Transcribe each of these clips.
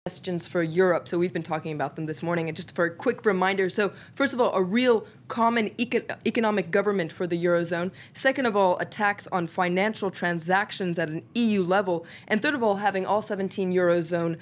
Questions for Europe. So we've been talking about them this morning. And just for a quick reminder, so first of all, a real common economic government for the Eurozone. Second of all, a tax on financial transactions at an EU level. And third of all, having all 17 Eurozone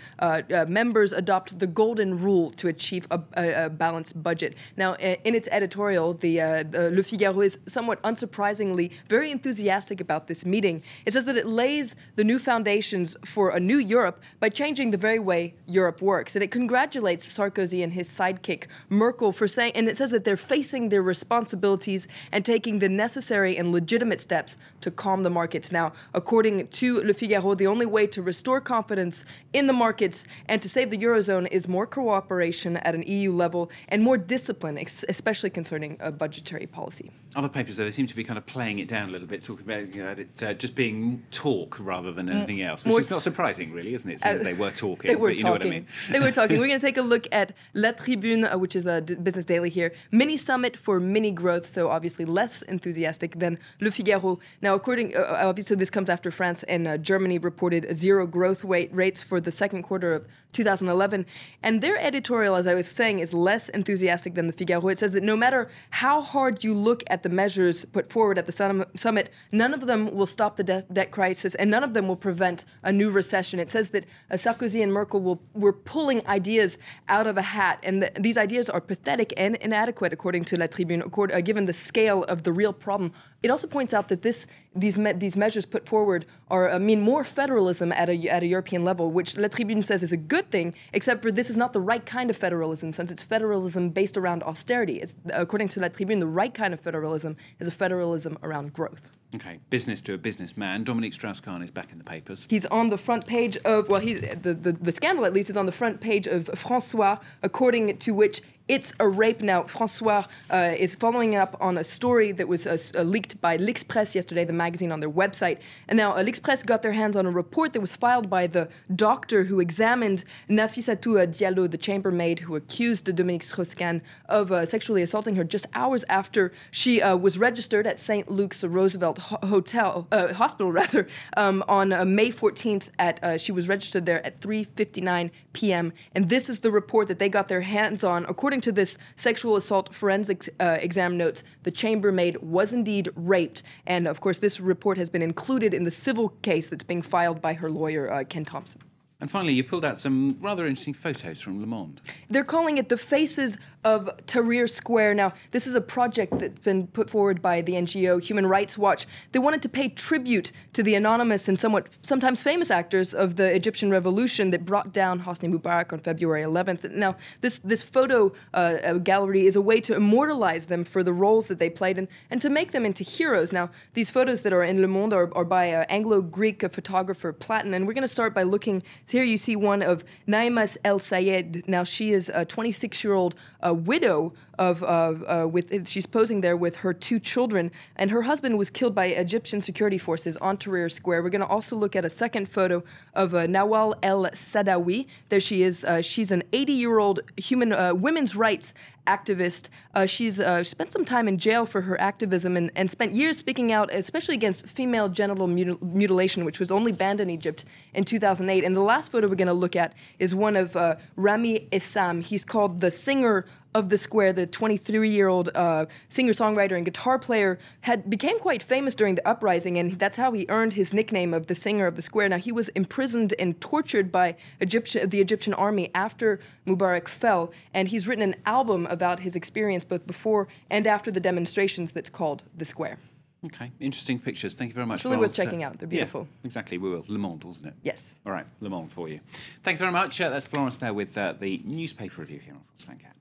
members adopt the golden rule to achieve a balanced budget. Now, in its editorial, Le Figaro is somewhat unsurprisingly very enthusiastic about this meeting. It says that it lays the new foundations for a new Europe by changing the very way Europe works. And it congratulates Sarkozy and his sidekick Merkel for saying, and it says that they're facing their responsibilities and taking the necessary and legitimate steps to calm the markets. Now, according to Le Figaro, the only way to restore confidence in the markets and to save the Eurozone is more cooperation at an EU level and more discipline, especially concerning budgetary policy. Other papers, though, they seem to be kind of playing it down a little bit, talking about it just being talk rather than anything else, which is not surprising, really, isn't it, since they were talking. You know what I mean. They were talking. We're going to take a look at La Tribune, which is a Business Daily here. Mini summit for mini growth, so obviously less enthusiastic than Le Figaro. Now, obviously this comes after France and Germany reported zero growth rates for the second quarter of 2011. And their editorial, as I was saying, is less enthusiastic than the Figaro. It says that no matter how hard you look at the measures put forward at the summit, none of them will stop the debt crisis and none of them will prevent a new recession. It says that Sarkozy and Merkel were pulling ideas out of a hat, and these ideas are pathetic and inadequate, according to La Tribune, given the scale of the real problem. It also points out that these measures put forward mean more federalism at a European level, which La Tribune says is a good thing, except for this is not the right kind of federalism, since it's federalism based around austerity. According to La Tribune, the right kind of federalism is a federalism around growth. Okay, business to a businessman. Dominique Strauss-Kahn is back in the papers. He's on the front page of, well, the scandal at least is on the front page of François, according to which it's a rape. Now, François is following up on a story that was leaked by L'Express yesterday, the magazine on their website. And now L'Express got their hands on a report that was filed by the doctor who examined Nafissatou Diallo, the chambermaid who accused Dominique Strauss-Kahn of sexually assaulting her just hours after she was registered at St. Luke's Roosevelt Hospital on May 14th. She was registered there at 3:59 p.m. And this is the report that they got their hands on. According to this sexual assault forensics exam notes, the chambermaid was indeed raped. And of course, this report has been included in the civil case that's being filed by her lawyer, Ken Thompson. And finally, you pulled out some rather interesting photos from Le Monde. They're calling it the Faces of Tahrir Square. Now, this is a project that's been put forward by the NGO Human Rights Watch. They wanted to pay tribute to the anonymous and sometimes famous actors of the Egyptian revolution that brought down Hosni Mubarak on February 11th. Now, this photo gallery is a way to immortalize them for the roles that they played and to make them into heroes. Now, these photos that are in Le Monde are by Anglo-Greek photographer Platon, and we're going to start by looking. Here you see one of Naimas El Sayed. Now, she is a 26-year-old widow she's posing there with her 2 children, and her husband was killed by Egyptian security forces on Tahrir Square. We're going to also look at a second photo of Nawal El Sadawi. There she is. She's an 80-year-old women's rights activist. She's spent some time in jail for her activism and spent years speaking out, especially against female genital mutilation, which was only banned in Egypt in 2008. And the last photo we're going to look at is one of Rami Essam. He's called the singer of the square. The 23-year-old singer-songwriter and guitar player became quite famous during the uprising, and that's how he earned his nickname of the singer of the square. Now, he was imprisoned and tortured by the Egyptian army after Mubarak fell, and he's written an album about his experience both before and after the demonstrations that's called The Square. Okay, interesting pictures. Thank you very much. It's really worth checking out. They're beautiful. Yeah, exactly, we will. Le Monde, wasn't it? Yes. All right, Le Monde for you. Thanks very much. That's Florence there with the newspaper review here on France 24.